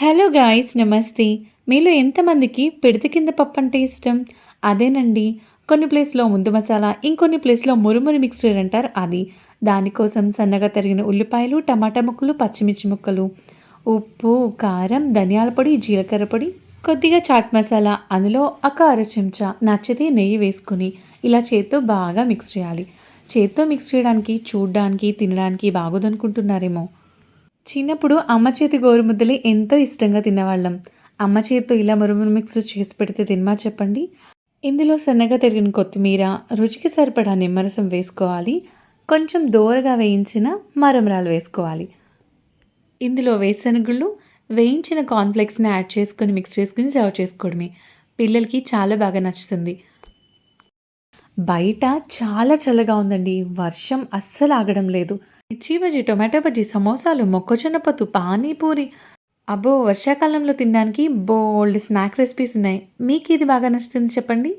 Hello guys, నమస్తే. మీలో ఎంతమందికి పిడత కింద పప్పు అంటే ఇష్టం? అదేనండి. కొన్ని ప్లేస్‌లో ముందు మసాలా, ఇంకొన్ని ప్లేస్‌లో మురుమురు మిక్స్చర్ అంటారు అది. దానికోసం సన్నగా తరిగిన ఉల్లిపాయలు, టమాటా ముక్కలు, పచ్చిమిర్చి ముక్కలు, ఉప్పు, కారం, ధనియాల పొడి, జీలకర్ర పొడి, కొద్దిగా చాట్ మసాలా, అందులో ఒక అర చెంచా నచ్చితే నెయ్యి వేసుకొని ఇలా చేత్తో బాగా మిక్స్ చేయాలి. చేత్తో మిక్స్ చేయడానికి, చూడ్డానికి, తినడానికి బాగోదనుకుంటున్నారేమో! చిన్నప్పుడు అమ్మ చేతి గోరుముద్దలే ఎంతో ఇష్టంగా తినేవాళ్ళం. అమ్మ చేత్తో ఇలా మురుమురు మిక్స్ చేసి పెడితే తినమా చెప్పండి? ఇందులో సన్నగా తరిగిన కొత్తిమీర, రుచికి సరిపడా నిమ్మరసం వేసుకోవాలి. కొంచెం దోరగా వేయించిన మరమరాలు వేసుకోవాలి. ఇందులో వేరుశనగుళ్ళు, వేయించిన కార్న్‌ఫ్లేక్స్‌ని యాడ్ చేసుకొని మిక్స్ చేసుకొని సర్వ్ చేసుకోవడమే. పిల్లలకి చాలా బాగా నచ్చుతుంది. బయట చాలా చల్లగా ఉందండి. వర్షం అస్సలు ఆగడం లేదు. మిర్చి బజ్జీ, టొమాటో బజ్జీ, సమోసాలు, మొక్కజొన్న పొత్తు, పానీపూరి. అబ్బో! వర్షాకాలంలో తినడానికి బోలెడు స్నాక్ రెసిపీస్ ఉన్నాయి. మీకేది బాగా నచ్చుతుంది చెప్పండి?